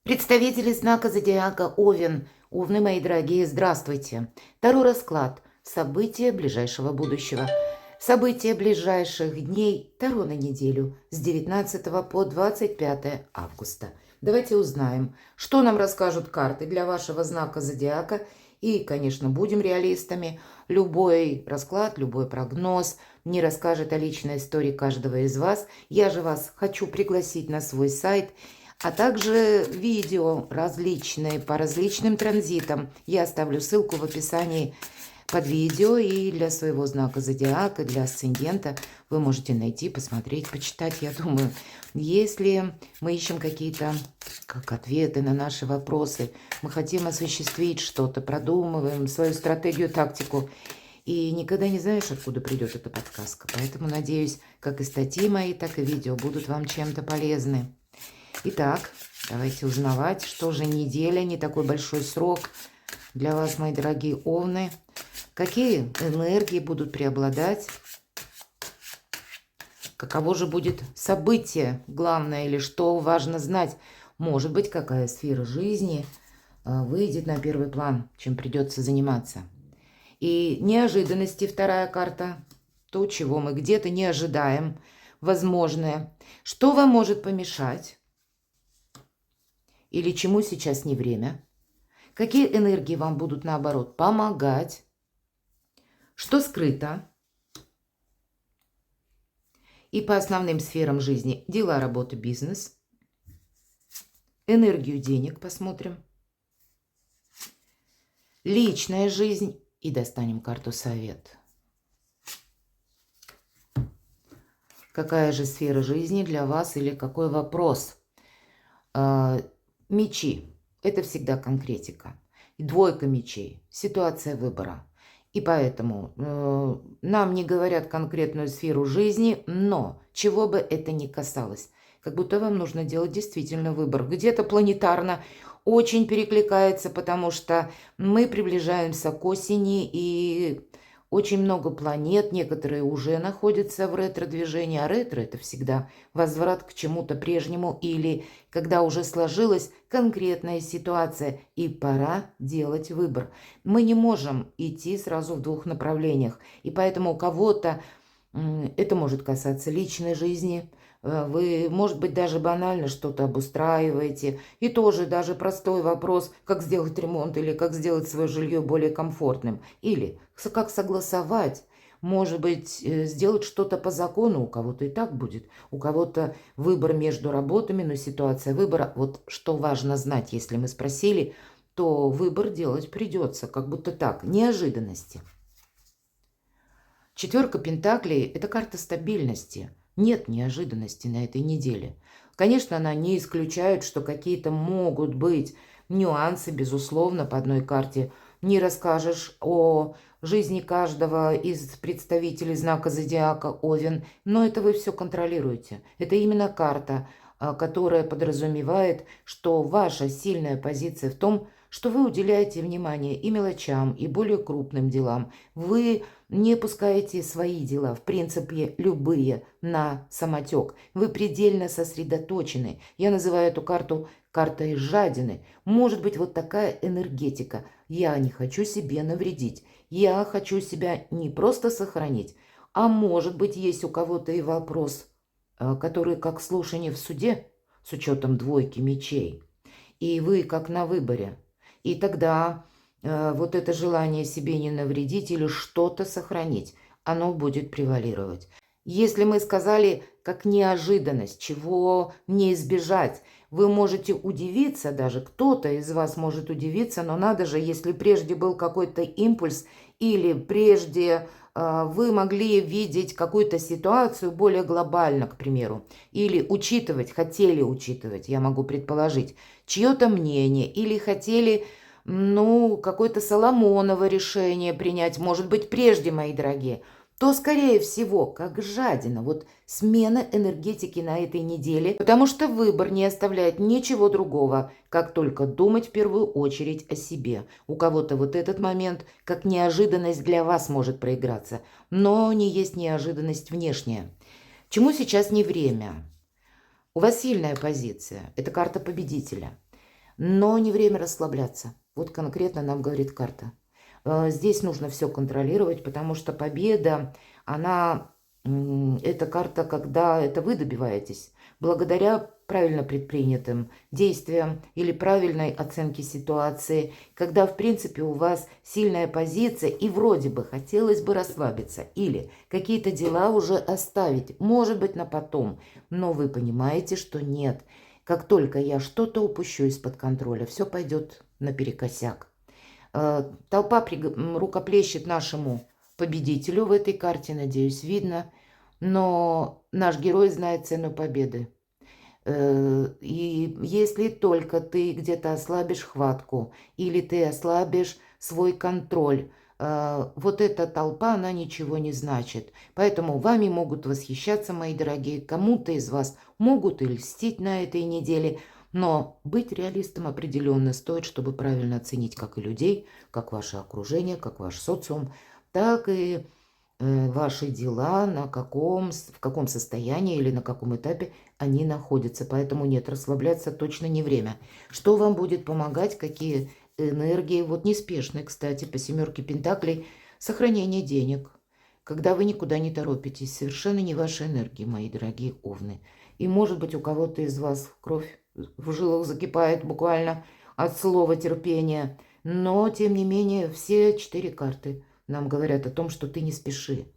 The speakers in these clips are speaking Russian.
Представители знака зодиака Овен, Овны, мои дорогие, здравствуйте. Таро расклад. События ближайшего будущего. События ближайших дней Таро на неделю с 19 по 25 августа. Давайте узнаем, что нам расскажут карты для вашего знака зодиака. И, конечно, будем реалистами. Любой расклад, любой прогноз не расскажет о личной истории каждого из вас. Я же вас хочу пригласить на свой сайт, а также видео различные по различным транзитам. Я оставлю ссылку в описании под видео, и для своего знака зодиака, для асцендента вы можете найти, посмотреть, почитать. Я думаю, если мы ищем какие-то ответы на наши вопросы, мы хотим осуществить что-то, продумываем свою стратегию, тактику, и никогда не знаешь, откуда придет эта подсказка. Поэтому, надеюсь, как и статьи мои, так и видео будут вам чем-то полезны. Итак, давайте узнавать, что же неделя, не такой большой срок для вас, мои дорогие овны. Какие энергии будут преобладать? Каково же будет событие главное, или что важно знать? Может быть, какая сфера жизни выйдет на первый план, чем придется заниматься. И неожиданности, вторая карта. То, чего мы где-то не ожидаем, возможное. Что вам может помешать? Или чему сейчас не время? Какие энергии вам будут, наоборот, помогать? Что скрыто? И по основным сферам жизни: дела, работа, бизнес. Энергию денег посмотрим. Личная жизнь. И достанем карту совет. Какая же сфера жизни для вас, или какой вопрос? Мечи – это всегда конкретика. Двойка мечей – ситуация выбора. И поэтому нам не говорят конкретную сферу жизни, но чего бы это ни касалось, как будто вам нужно делать действительно выбор. Где-то планетарно очень перекликается, потому что мы приближаемся к осени, и очень много планет, некоторые уже находятся в ретро-движении, а ретро – это всегда возврат к чему-то прежнему, или когда уже сложилась конкретная ситуация, и пора делать выбор. Мы не можем идти сразу в двух направлениях, и поэтому у кого-то это может касаться личной жизни. Вы, может быть, даже банально что-то обустраиваете. И тоже даже простой вопрос, как сделать ремонт или как сделать свое жилье более комфортным. Или как согласовать. Может быть, сделать что-то по закону. У кого-то и так будет. У кого-то выбор между работами, но ситуация выбора. Вот что важно знать, если мы спросили, то выбор делать придется. Как будто так. Неожиданности. Четверка пентаклей – это карта стабильности. Нет неожиданности на этой неделе. Конечно, она не исключает, что какие-то могут быть нюансы, безусловно, по одной карте. Не расскажешь о жизни каждого из представителей знака зодиака Овен, но это вы все контролируете. Это именно карта, которая подразумевает, что ваша сильная позиция в том, что вы уделяете внимание и мелочам, и более крупным делам. Вы не пускаете свои дела, в принципе, любые, на самотек. Вы предельно сосредоточены. Я называю эту карту картой жадины. Может быть, вот такая энергетика. Я не хочу себе навредить. Я хочу себя не просто сохранить, а может быть, есть у кого-то и вопрос, который как слушание в суде, с учетом двойки мечей. И вы как на выборе. И тогда вот это желание себе не навредить или что-то сохранить, оно будет превалировать. Если мы сказали как неожиданность, чего не избежать, вы можете удивиться, даже кто-то из вас может удивиться, но надо же, если прежде был какой-то импульс, или прежде вы могли видеть какую-то ситуацию более глобально, к примеру, или учитывать, хотели учитывать, я могу предположить, чье-то мнение, или хотели, какое-то Соломоново решение принять, может быть, прежде, мои дорогие, то, скорее всего, как жадина, вот смена энергетики на этой неделе, потому что выбор не оставляет ничего другого, как только думать в первую очередь о себе. У кого-то вот этот момент, как неожиданность для вас может проиграться, но не есть неожиданность внешняя. Чему сейчас не время? У вас сильная позиция, это карта победителя. Но не время расслабляться. Вот конкретно нам говорит карта. Здесь нужно все контролировать, потому что победа, она, это карта, когда это вы добиваетесь, благодаря правильно предпринятым действиям или правильной оценке ситуации, когда, в принципе, у вас сильная позиция и вроде бы хотелось бы расслабиться или какие-то дела уже оставить, может быть, на потом, но вы понимаете, что нет. Как только я что-то упущу из-под контроля, все пойдет наперекосяк. Толпа рукоплещет нашему победителю в этой карте, надеюсь, видно. Но наш герой знает цену победы. И если только ты где-то ослабишь хватку или ты ослабишь свой контроль, вот эта толпа, она ничего не значит. Поэтому вами могут восхищаться, мои дорогие, кому-то из вас могут и льстить на этой неделе, но быть реалистом определенно стоит, чтобы правильно оценить как и людей, как ваше окружение, как ваш социум, так и ваши дела, в каком состоянии или на каком этапе они находятся. Поэтому нет, расслабляться точно не время. Что вам будет помогать, какие энергии? Вот неспешные, кстати, по семерке пентаклей, сохранение денег. Когда вы никуда не торопитесь, совершенно не ваши энергии, мои дорогие овны. И может быть у кого-то из вас кровь в жилах закипает буквально от слова терпения. Но, тем не менее, все 4 карты нам говорят о том, что ты не спеши.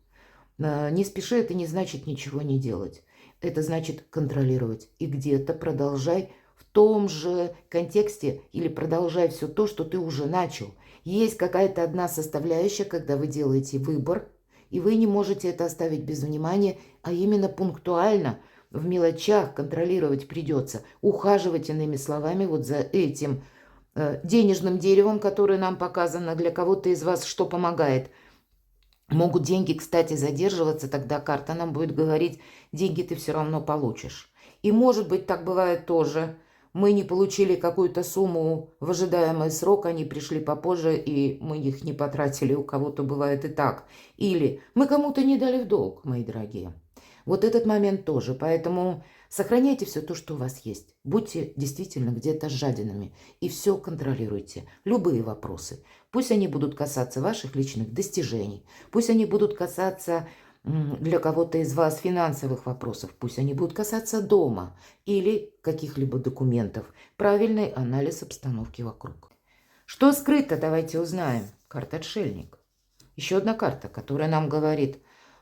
Не спеши, это не значит ничего не делать. Это значит контролировать. И где-то продолжай в том же контексте или продолжай все то, что ты уже начал. Есть какая-то одна составляющая, когда вы делаете выбор, и вы не можете это оставить без внимания, а именно пунктуально, в мелочах контролировать придется. Ухаживать, иными словами, вот за этим денежным деревом, которое нам показано, для кого-то из вас что помогает. Могут деньги, кстати, задерживаться, тогда карта нам будет говорить, деньги ты все равно получишь. И может быть так бывает тоже. Мы не получили какую-то сумму в ожидаемый срок, они пришли попозже, и мы их не потратили, у кого-то бывает и так. Или мы кому-то не дали в долг, мои дорогие. Вот этот момент тоже, поэтому сохраняйте все то, что у вас есть. Будьте действительно где-то жадинами и все контролируйте, любые вопросы. Пусть они будут касаться ваших личных достижений, пусть они будут касаться для кого-то из вас финансовых вопросов, пусть они будут касаться дома или каких-либо документов. Правильный анализ обстановки вокруг. Что скрыто, давайте узнаем. Карта «Отшельник». Еще одна карта, которая нам говорит,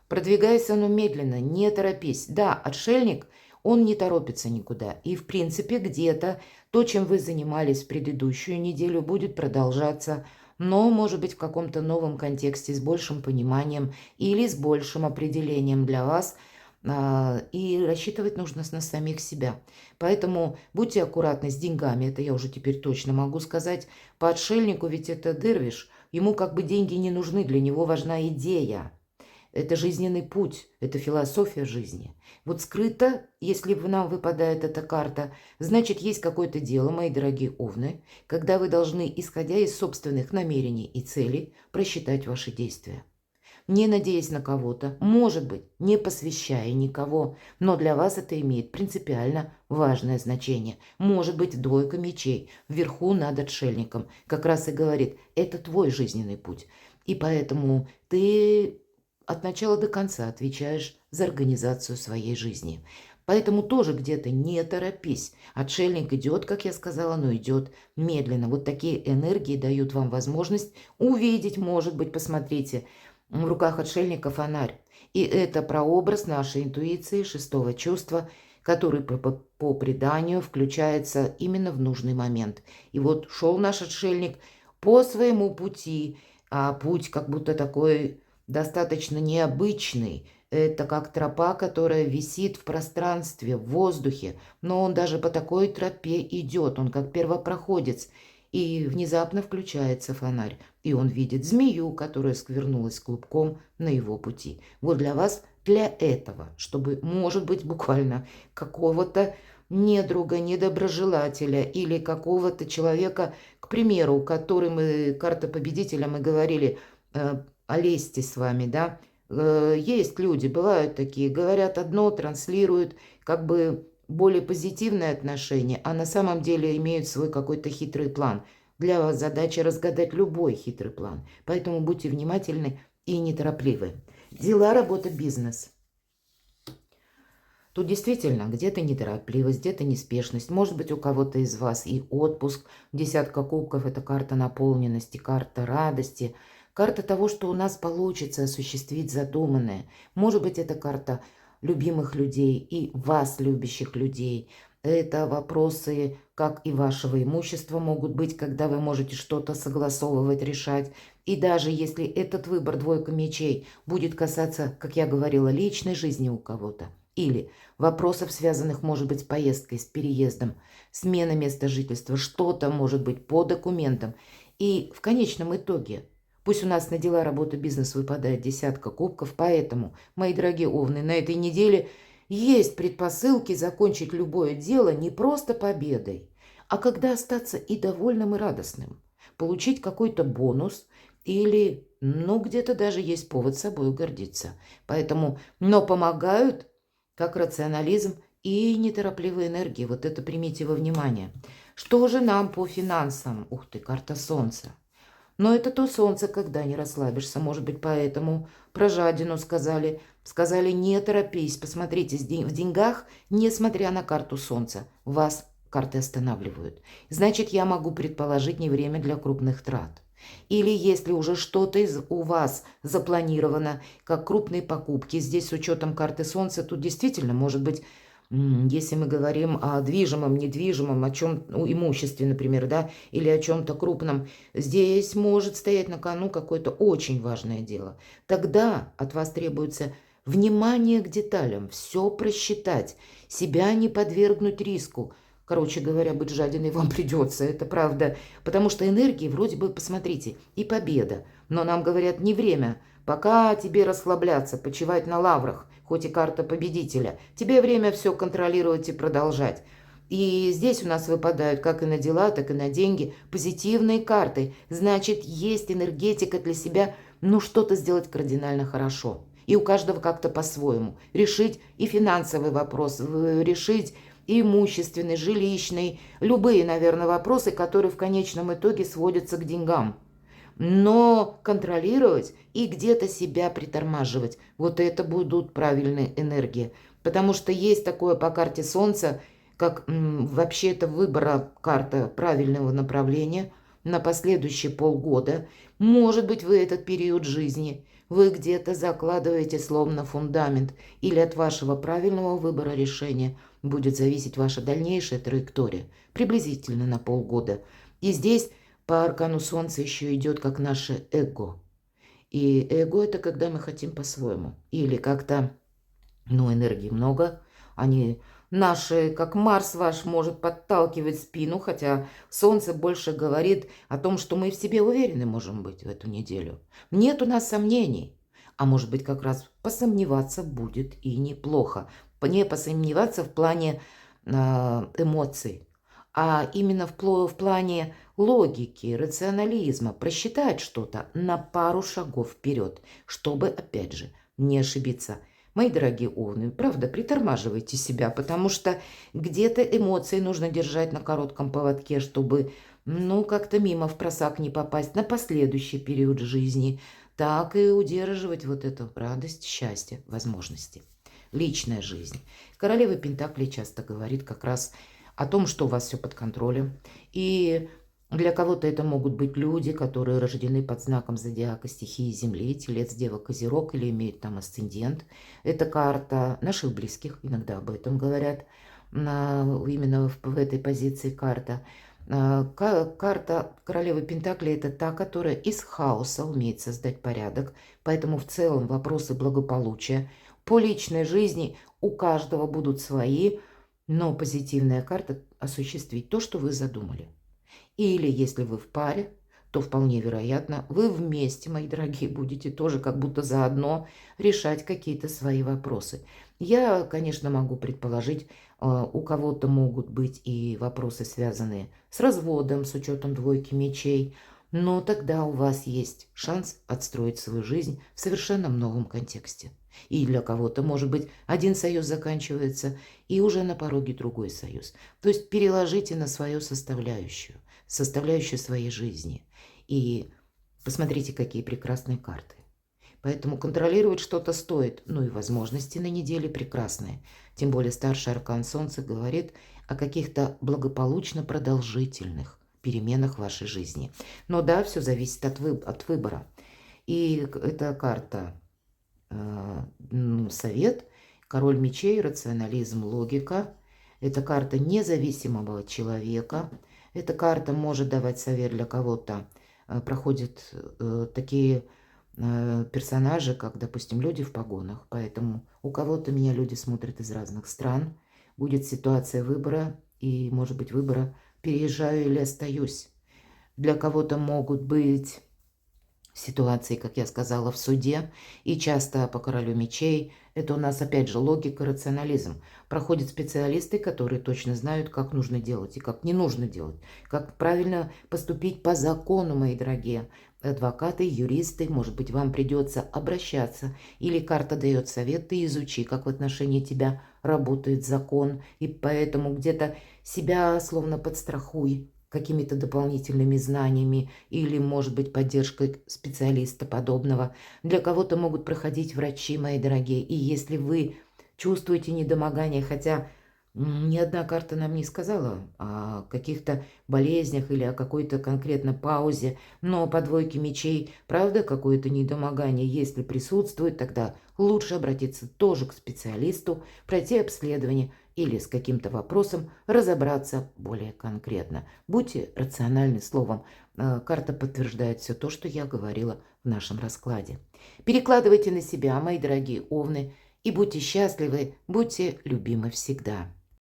продвигайся, но медленно, не торопись. Да, отшельник, он не торопится никуда. И, в принципе, где-то то, чем вы занимались в предыдущую неделю, будет продолжаться, но, может быть, в каком-то новом контексте, с большим пониманием или с большим определением для вас. И рассчитывать нужно на самих себя. Поэтому будьте аккуратны с деньгами, это я уже теперь точно могу сказать. По отшельнику ведь это дервиш, ему как бы деньги не нужны, для него важна идея. Это жизненный путь, это философия жизни. Вот скрыто, если нам выпадает эта карта, значит, есть какое-то дело, мои дорогие овны, когда вы должны, исходя из собственных намерений и целей, просчитать ваши действия. Не надеясь на кого-то, может быть, не посвящая никого, но для вас это имеет принципиально важное значение. Может быть, двойка мечей вверху над отшельником как раз и говорит, это твой жизненный путь. И поэтому ты от начала до конца отвечаешь за организацию своей жизни. Поэтому тоже где-то не торопись. Отшельник идет, как я сказала, но идет медленно. Вот такие энергии дают вам возможность увидеть, может быть, посмотрите, в руках отшельника фонарь. И это прообраз нашей интуиции, шестого чувства, который по преданию включается именно в нужный момент. И вот шел наш отшельник по своему пути, а путь как будто такой достаточно необычный. Это как тропа, которая висит в пространстве, в воздухе. Но он даже по такой тропе идет, он как первопроходец. И внезапно включается фонарь, и он видит змею, которая сквернулась клубком на его пути. Вот для вас, для этого, чтобы, может быть, буквально какого-то недруга, недоброжелателя или какого-то человека, к примеру, который мы, карта победителя, мы говорили о лести с вами, да, есть люди, бывают такие, говорят одно, транслируют, как бы более позитивное отношение, а на самом деле имеют свой какой-то хитрый план. Для вас задача разгадать любой хитрый план. Поэтому будьте внимательны и неторопливы. Дела, работа, бизнес. Тут действительно где-то неторопливость, где-то неспешность. Может быть, у кого-то из вас и отпуск. Десятка кубков – это карта наполненности, карта радости, карта того, что у нас получится осуществить задуманное. Может быть, это карта любимых людей и вас, любящих людей. Это вопросы, как и вашего имущества могут быть, когда вы можете что-то согласовывать, решать. И даже если этот выбор двойка мечей будет касаться, как я говорила, личной жизни у кого-то, или вопросов, связанных, может быть, с поездкой, с переездом, смена места жительства, что-то может быть по документам. И в конечном итоге, пусть у нас на дела, работу, бизнес выпадает десятка кубков, поэтому, мои дорогие овны, на этой неделе есть предпосылки закончить любое дело не просто победой, а когда остаться и довольным, и радостным, получить какой-то бонус или, ну, где-то даже есть повод собой гордиться. Поэтому, но помогают как рационализм и неторопливая энергия. Вот это примите во внимание. Что же нам по финансам? Ух ты, карта Солнца. Но это то солнце, когда не расслабишься. Может быть, поэтому про жадину сказали. Сказали, не торопись. Посмотрите, в деньгах, несмотря на карту Солнца, вас карты останавливают. Значит, я могу предположить не время для крупных трат. Или если уже что-то у вас запланировано, как крупные покупки, здесь с учетом карты Солнца, тут действительно может быть, если мы говорим о движимом, недвижимом, о чем, имуществе, например, да, или о чем-то крупном, здесь может стоять на кону какое-то очень важное дело. Тогда от вас требуется внимание к деталям, все просчитать, себя не подвергнуть риску. Короче говоря, быть жадиной вам придется, это правда. Потому что энергии вроде бы, посмотрите, и победа. Но нам говорят, не время, пока тебе расслабляться, почивать на лаврах, хоть и карта победителя. Тебе время все контролировать и продолжать. И здесь у нас выпадают как и на дела, так и на деньги позитивные карты. Значит, есть энергетика для себя, ну что-то сделать кардинально хорошо. И у каждого как-то по-своему. Решить и финансовый вопрос, решить и имущественный, жилищный, любые, наверное, вопросы, которые в конечном итоге сводятся к деньгам. Но контролировать и где-то себя притормаживать, вот это будут правильные энергии. Потому что есть такое по карте Солнца, как вообще это выбора карта правильного направления на последующие полгода. Может быть, вы этот период жизни, вы где-то закладываете словно фундамент, или от вашего правильного выбора решения будет зависеть ваша дальнейшая траектория, приблизительно на полгода. И здесь по аркану Солнца еще идет как наше эго. И эго – это когда мы хотим по-своему. Или как-то, ну, энергии много, они наши, как Марс ваш, может подталкивать спину, хотя Солнце больше говорит о том, что мы в себе уверены можем быть в эту неделю. Нет у нас сомнений. А может быть, как раз посомневаться будет и неплохо. Не посомневаться в плане эмоций, а именно в плане логики, рационализма, просчитать что-то на пару шагов вперед, чтобы, опять же, не ошибиться. Мои дорогие овны, правда, притормаживайте себя, потому что где-то эмоции нужно держать на коротком поводке, чтобы, ну, как-то мимо в просак не попасть на последующий период жизни, так и удерживать вот эту радость, счастье, возможности. Личная жизнь. Королева Пентаклей часто говорит как раз о том, что у вас все под контролем. И для кого-то это могут быть люди, которые рождены под знаком зодиака стихии Земли, Телец, Дева, Козерог, или имеют там асцендент. Это карта наших близких, иногда об этом говорят, именно в этой позиции карта. Карта Королевы Пентаклей – это та, которая из хаоса умеет создать порядок. Поэтому в целом вопросы благополучия по личной жизни у каждого будут свои, но позитивная карта – осуществить то, что вы задумали. Или если вы в паре, то вполне вероятно, вы вместе, мои дорогие, будете тоже как будто заодно решать какие-то свои вопросы. Я, конечно, могу предположить, у кого-то могут быть и вопросы, связанные с разводом, с учетом двойки мечей. но тогда у вас есть шанс отстроить свою жизнь в совершенно новом контексте. И для кого-то, может быть, один союз заканчивается, и уже на пороге другой союз. То есть переложите на свою составляющую своей жизни. И посмотрите, какие прекрасные карты. Поэтому контролировать что-то стоит. Ну и возможности на неделе прекрасные. Тем более старший аркан Солнца говорит о каких-то благополучно продолжительных переменах в вашей жизни. Но да, все зависит от выбора. И эта карта совет, король мечей, рационализм, логика. Это карта независимого человека. Эта карта может давать совет для кого-то. Проходят такие персонажи, как, допустим, люди в погонах. Поэтому у кого-то меня люди смотрят из разных стран. Будет ситуация выбора, и, может быть, выбора, переезжаю или остаюсь. Для кого-то могут быть ситуации, как я сказала, в суде, и часто по королю мечей. Это у нас, опять же, логика, рационализм. Проходят специалисты, которые точно знают, как нужно делать и как не нужно делать. Как правильно поступить по закону, мои дорогие. Адвокаты, юристы, может быть, вам придется обращаться. Или карта дает совет, ты изучи, как в отношении тебя работает закон. И поэтому где-то себя словно подстрахуй какими-то дополнительными знаниями или, может быть, поддержкой специалиста подобного. Для кого-то могут проходить врачи, мои дорогие. И если вы чувствуете недомогание, хотя ни одна карта нам не сказала о каких-то болезнях или о какой-то конкретно паузе, но по двойке мечей, правда, какое-то недомогание, если присутствует, тогда лучше обратиться тоже к специалисту, пройти обследование или с каким-то вопросом разобраться более конкретно. Будьте рациональны словом. Карта подтверждает все то, что я говорила в нашем раскладе. Перекладывайте на себя, мои дорогие овны, и будьте счастливы, будьте любимы всегда.